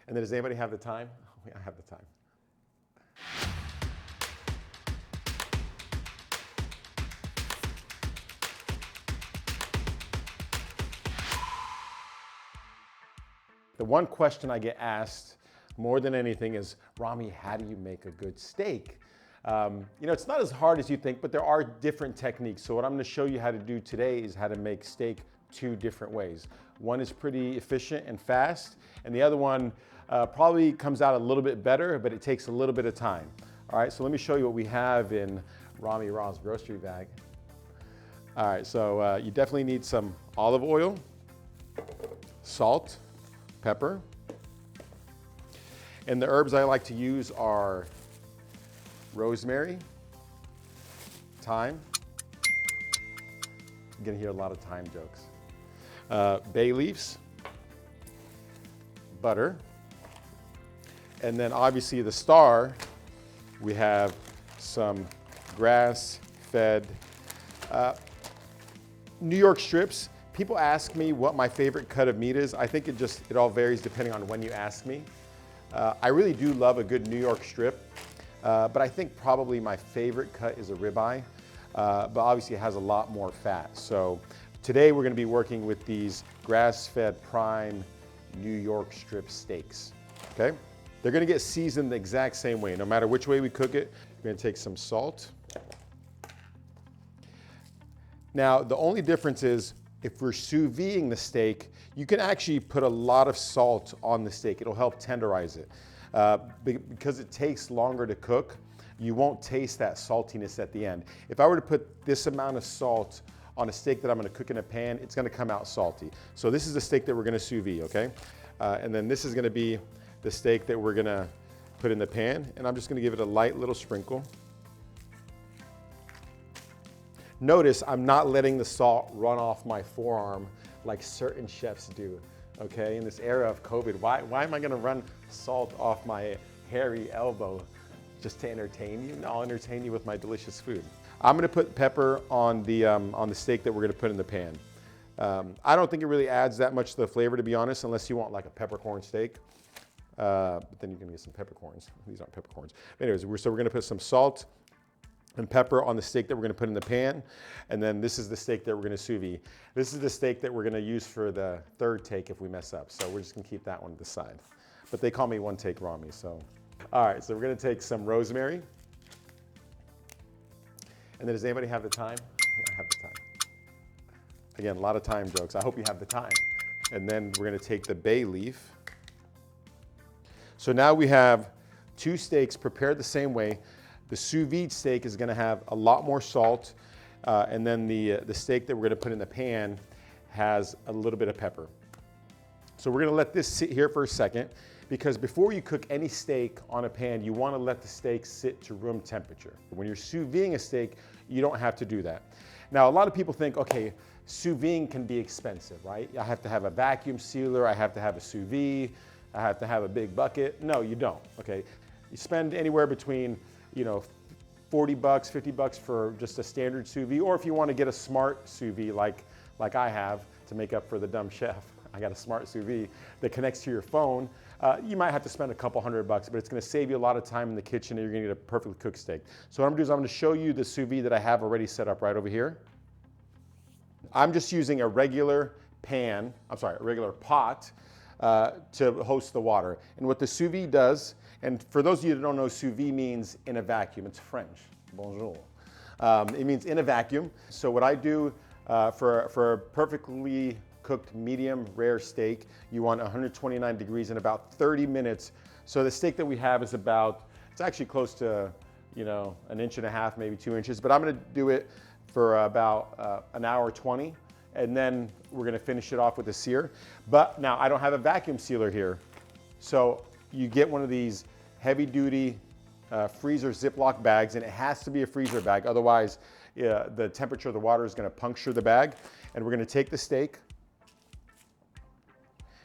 And then does anybody have the time? I have the time. The one question I get asked more than anything is, Rami, how do you make a good steak? It's not as hard as you think, but there are different techniques. So what I'm gonna show you how to do today is how to make steak two different ways. One is pretty efficient and fast, and the other one probably comes out a little bit better, but it takes a little bit of time. All right, so let me show you what we have in Rami Raw's grocery bag. All right, so you definitely need some olive oil, salt, pepper, and the herbs I like to use are rosemary, thyme. You're gonna hear a lot of thyme jokes. Bay leaves, butter, and then obviously the star, we have some grass-fed New York strips. People ask me what my favorite cut of meat is. I think it all varies depending on when you ask me. I really do love a good New York strip, but I think probably my favorite cut is a ribeye, but obviously it has a lot more fat. So today we're gonna be working with these grass-fed prime New York strip steaks, okay? They're gonna get seasoned the exact same way. No matter which way we cook it, we're gonna take some salt. Now, the only difference is if we're sous videing the steak, you can actually put a lot of salt on the steak. It'll help tenderize it. Because it takes longer to cook, you won't taste that saltiness at the end. If I were to put this amount of salt on a steak that I'm gonna cook in a pan, it's gonna come out salty. So this is the steak that we're gonna sous vide, okay? And then this is gonna be the steak that we're gonna put in the pan, and I'm just gonna give it a light little sprinkle. Notice I'm not letting the salt run off my forearm like certain chefs do, okay? In this era of COVID, why am I gonna run salt off my hairy elbow just to entertain you? No, I'll entertain you with my delicious food. I'm gonna put pepper on the steak that we're gonna put in the pan. I don't think it really adds that much to the flavor, to be honest, unless you want like a peppercorn steak. But then you're gonna get some peppercorns. These aren't peppercorns. Anyways, so we're gonna put some salt and pepper on the steak that we're gonna put in the pan. And then this is the steak that we're gonna sous vide. This is the steak that we're gonna use for the third take if we mess up. So we're just gonna keep that one to the side. But they call me one take Rami, so. All right, so we're gonna take some rosemary. And then does anybody have the time? I have the time. Again, a lot of time jokes. I hope you have the time. And then we're gonna take the bay leaf. So now we have two steaks prepared the same way. The sous vide steak is gonna have a lot more salt, and then the steak that we're gonna put in the pan has a little bit of pepper. So we're gonna let this sit here for a second, because before you cook any steak on a pan, you wanna let the steak sit to room temperature. When you're sous videing a steak, you don't have to do that. Now, a lot of people think, okay, sous videing can be expensive, right? I have to have a vacuum sealer, I have to have a sous vide, I have to have a big bucket. No, you don't, okay? You spend anywhere between, $40, $50 for just a standard sous vide, or if you want to get a smart sous vide like I have to make up for the dumb chef, I got a smart sous vide that connects to your phone. You might have to spend a couple $100, but it's going to save you a lot of time in the kitchen, and you're going to get a perfectly cooked steak. So what I'm going to do is I'm going to show you the sous vide that I have already set up right over here. I'm just using a regular a regular pot to host the water. And what the sous vide does, and for those of you that don't know, sous vide means in a vacuum. It's French. Bonjour. It means in a vacuum. So what I do for a perfectly cooked medium rare steak, you want 129 degrees in about 30 minutes. So the steak that we have is it's actually close to, an inch and a half, maybe 2 inches, but I'm gonna do it for about an hour 20, and then we're gonna finish it off with a sear. But now I don't have a vacuum sealer here. So you get one of these heavy duty freezer Ziploc bags, and it has to be a freezer bag, otherwise the temperature of the water is gonna puncture the bag. And we're gonna take the steak,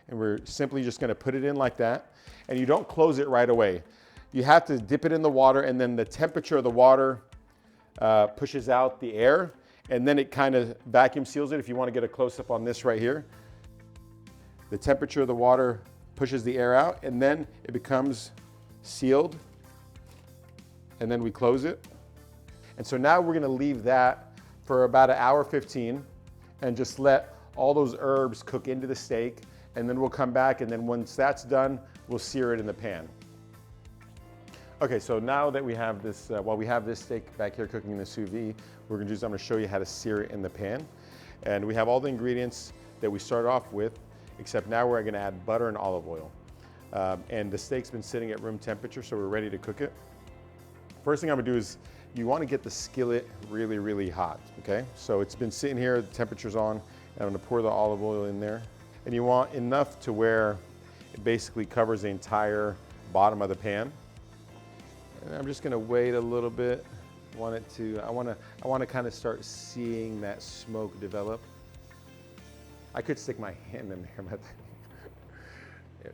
and we're simply just gonna put it in like that. And you don't close it right away. You have to dip it in the water, and then the temperature of the water pushes out the air, and then it kind of vacuum seals it. If you want to get a close-up on this right here, the temperature of the water pushes the air out, and then it becomes sealed, and then we close it. And so now we're gonna leave that for about 1:15 hours and just let all those herbs cook into the steak, and then we'll come back, and then once that's done, we'll sear it in the pan. Okay, so now that we have this, while we have this steak back here cooking in the sous vide, I'm gonna show you how to sear it in the pan. And we have all the ingredients that we started off with, except now we're gonna add butter and olive oil. And the steak's been sitting at room temperature, so we're ready to cook it. First thing I'm gonna do is, you wanna get the skillet really, really hot, okay? So it's been sitting here, the temperature's on, and I'm gonna pour the olive oil in there. And you want enough to where it basically covers the entire bottom of the pan. And I'm just gonna wait a little bit. I wanna kind of start seeing that smoke develop. I could stick my hand in there, but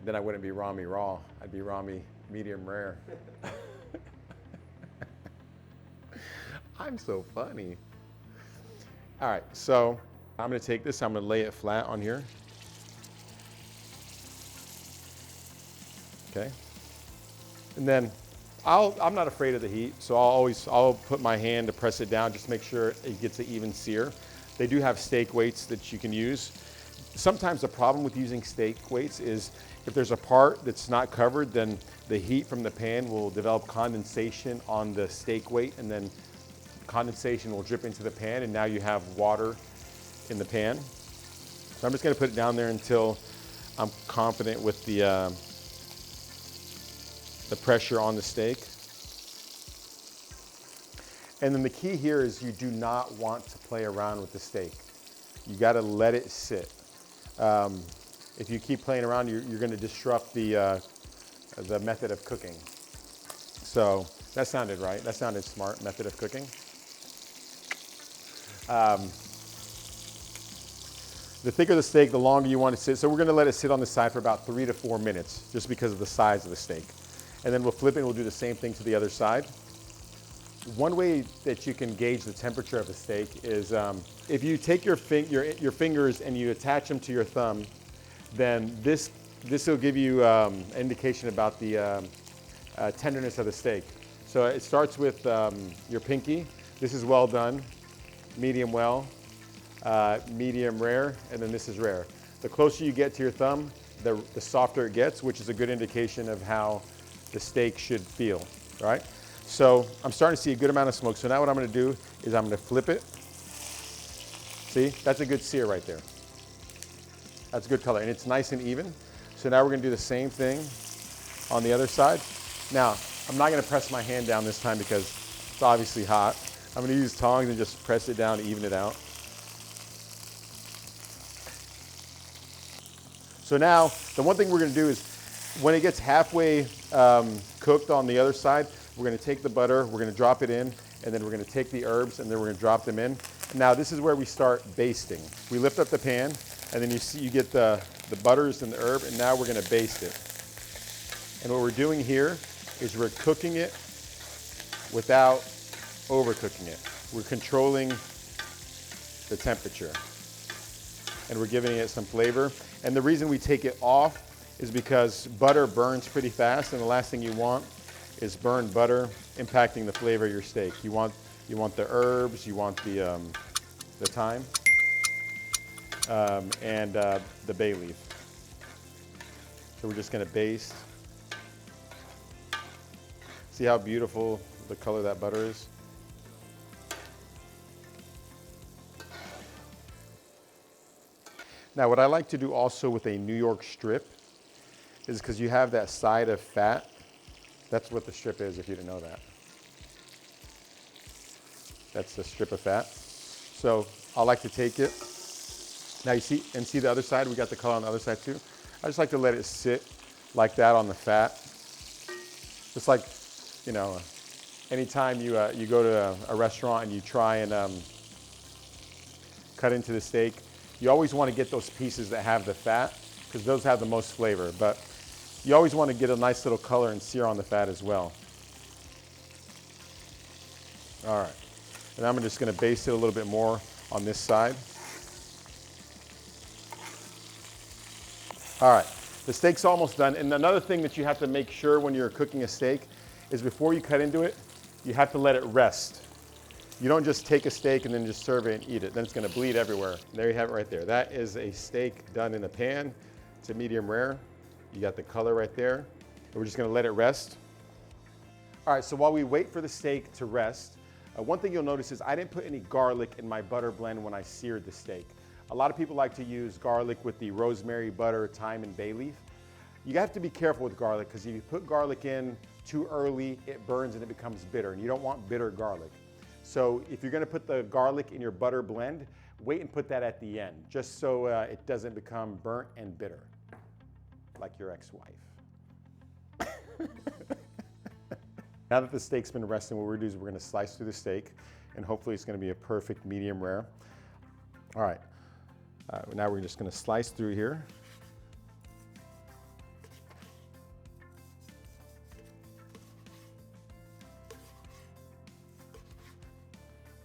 then I wouldn't be Rami raw. I'd be Rami medium rare. I'm so funny. All right, so I'm gonna take this, I'm gonna lay it flat on here. Okay. And then I'm not afraid of the heat, so I'll put my hand to press it down, just to make sure it gets an even sear. They do have steak weights that you can use. Sometimes the problem with using steak weights is if there's a part that's not covered, then the heat from the pan will develop condensation on the steak weight, and then condensation will drip into the pan, and now you have water in the pan. So I'm just gonna put it down there until I'm confident with the pressure on the steak. And then the key here is you do not want to play around with the steak. You gotta let it sit. If you keep playing around, you're gonna disrupt the method of cooking. So that sounded right, that sounded smart, method of cooking. The thicker the steak, the longer you want it to sit. So we're gonna let it sit on the side for about 3 to 4 minutes, just because of the size of the steak. And then we'll flip it and we'll do the same thing to the other side. One way that you can gauge the temperature of a steak is if you take your fingers and you attach them to your thumb, then this will give you an indication about the tenderness of the steak. So it starts with your pinky. This is well done, medium well, medium rare, and then this is rare. The closer you get to your thumb, the softer it gets, which is a good indication of how the steak should feel, right? So I'm starting to see a good amount of smoke. So now what I'm gonna do is I'm gonna flip it. See, that's a good sear right there. That's a good color, and it's nice and even. So now we're gonna do the same thing on the other side. Now, I'm not gonna press my hand down this time because it's obviously hot. I'm gonna use tongs and just press it down to even it out. So now, the one thing we're gonna do is, when it gets halfway cooked on the other side, we're gonna take the butter, we're gonna drop it in, and then we're gonna take the herbs and then we're gonna drop them in. Now this is where we start basting. We lift up the pan, and then you get the butters and the herb, and now we're gonna baste it. And what we're doing here is we're cooking it without overcooking it. We're controlling the temperature, and we're giving it some flavor. And the reason we take it off is because butter burns pretty fast, and the last thing you want is burned butter impacting the flavor of your steak. You want the herbs, you want the thyme, and the bay leaf. So we're just gonna baste. See how beautiful the color of that butter is? Now what I like to do also with a New York strip is because you have that side of fat. That's what the strip is, if you didn't know that. That's the strip of fat. So I like to take it. Now you see the other side? We got the color on the other side too. I just like to let it sit like that on the fat. Just like, you know, anytime you go to a restaurant and you try and cut into the steak, you always want to get those pieces that have the fat, because those have the most flavor. But you always want to get a nice little color and sear on the fat as well. All right, and I'm just going to baste it a little bit more on this side. All right, The steak's almost done. And another thing that you have to make sure when you're cooking a steak is before you cut into it, you have to let it rest. You don't just take a steak and then just serve it and eat it. Then it's gonna bleed everywhere. There you have it right there. That is a steak done in a pan. It's a medium rare. You got the color right there. And we're just gonna let it rest. All right, so while we wait for the steak to rest, one thing you'll notice is I didn't put any garlic in my butter blend when I seared the steak. A lot of people like to use garlic with the rosemary, butter, thyme, and bay leaf. You have to be careful with garlic because if you put garlic in too early, it burns and it becomes bitter, and you don't want bitter garlic. So if you're gonna put the garlic in your butter blend, wait and put that at the end, just so it doesn't become burnt and bitter, like your ex-wife. Now that the steak's been resting, what we're gonna do is we're gonna slice through the steak, and hopefully it's gonna be a perfect medium rare. All right, now we're just gonna slice through here.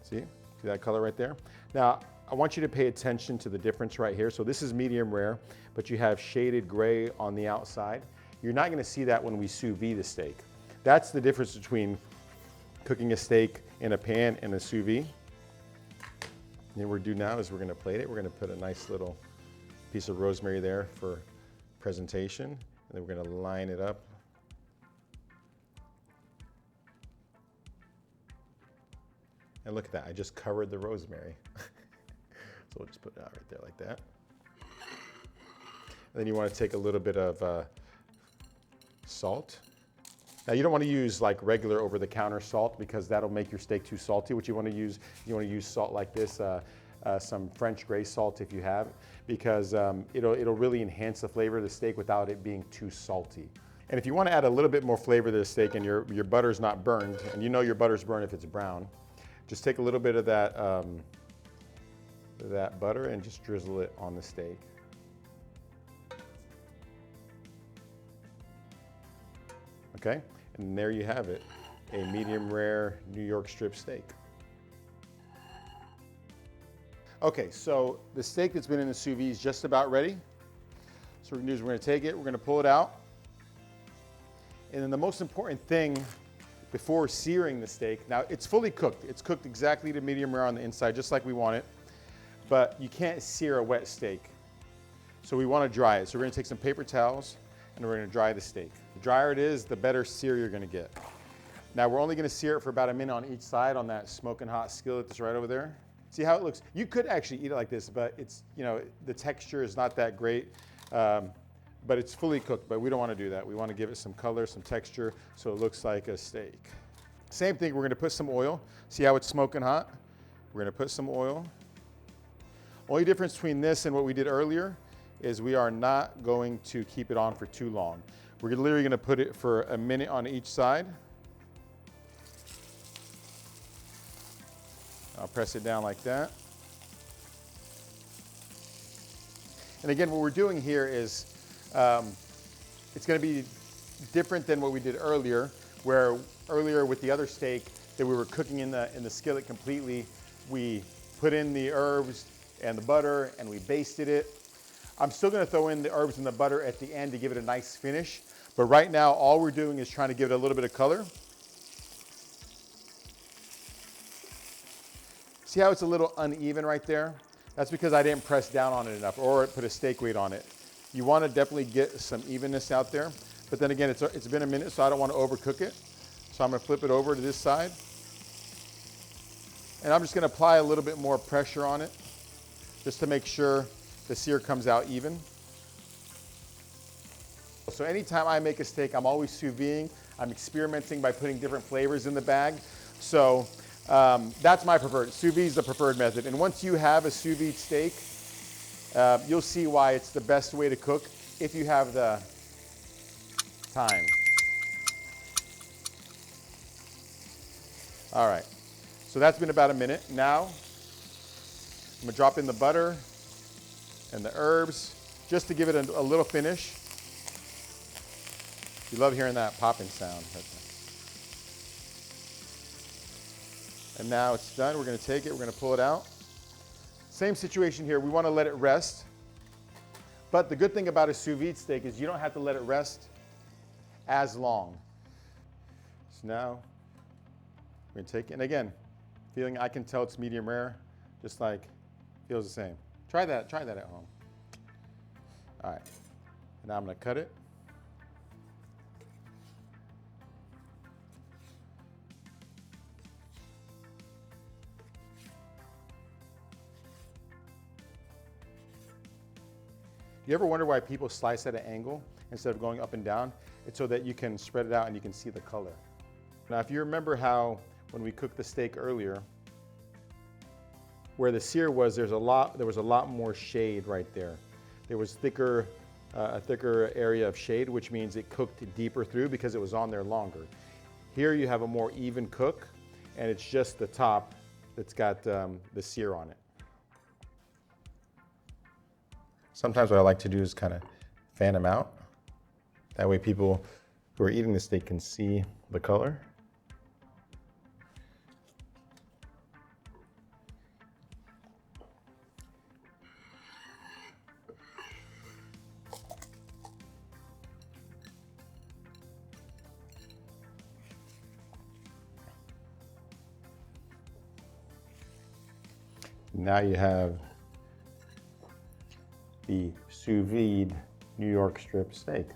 See that color right there? Now, I want you to pay attention to the difference right here. So this is medium rare, but you have shaded gray on the outside. You're not gonna see that when we sous vide the steak. That's the difference between cooking a steak in a pan and a sous vide. And what we're gonna do now is we're gonna plate it. We're gonna put a nice little piece of rosemary there for presentation. And then we're gonna line it up. And look at that, I just covered the rosemary. So we'll just put it out right there like that. And then you wanna take a little bit of salt. Now you don't want to use like regular over-the-counter salt because that'll make your steak too salty. What you want to use salt like this, some French gray salt if you have, because it'll really enhance the flavor of the steak without it being too salty. And if you want to add a little bit more flavor to the steak and your butter's not burned, and you know your butter's burned if it's brown, just take a little bit of that butter and just drizzle it on the steak. Okay, and there you have it, a medium rare New York strip steak. Okay, so the steak that's been in the sous vide is just about ready. So what we're gonna do is we're gonna take it, we're gonna pull it out. And then the most important thing before searing the steak, now it's fully cooked. It's cooked exactly to medium rare on the inside, just like we want it, but you can't sear a wet steak. So we wanna dry it. So we're gonna take some paper towels and we're gonna dry the steak. The drier it is, the better sear you're gonna get. Now we're only gonna sear it for about a minute on each side on that smoking hot skillet that's right over there. See how it looks? You could actually eat it like this, but it's, the texture is not that great, but it's fully cooked, but we don't wanna do that. We wanna give it some color, some texture, so it looks like a steak. Same thing, we're gonna put some oil. See how it's smoking hot? We're gonna put some oil. Only difference between this and what we did earlier is we are not going to keep it on for too long. We're literally gonna put it for a minute on each side. I'll press it down like that. And again, what we're doing here is, it's gonna be different than what we did earlier, where earlier with the other steak that we were cooking in the skillet completely, we put in the herbs and the butter and we basted it. I'm still gonna throw in the herbs and the butter at the end to give it a nice finish, but right now all we're doing is trying to give it a little bit of color. See how it's a little uneven right there? That's because I didn't press down on it enough or put a steak weight on it. You wanna definitely get some evenness out there, but then again, it's been a minute, so I don't wanna overcook it. So I'm gonna flip it over to this side. And I'm just gonna apply a little bit more pressure on it, just to make sure the sear comes out even. So anytime I make a steak, I'm always sous videing. I'm experimenting by putting different flavors in the bag. So that's my preferred. Sous vide is the preferred method. And once you have a sous vide steak, you'll see why it's the best way to cook if you have the time. All right, so that's been about a minute. Now, I'm gonna drop in the butter and the herbs just to give it a little finish. You love hearing that popping sound. And now it's done. We're gonna take it, we're gonna pull it out. Same situation here, we wanna let it rest. But the good thing about a sous vide steak is you don't have to let it rest as long. So now we're gonna take it, and again, feeling I can tell it's medium rare, just like feels the same. Try that at home. All right, now I'm gonna cut it. You ever wonder why people slice at an angle instead of going up and down? It's so that you can spread it out and you can see the color. Now, if you remember how when we cooked the steak earlier, where the sear was, there was a lot more shade right there. There was a thicker area of shade, which means it cooked deeper through because it was on there longer. Here you have a more even cook, and it's just the top that's got the sear on it. Sometimes what I like to do is kind of fan them out. That way people who are eating the steak can see the color. Now you have the sous vide New York strip steak.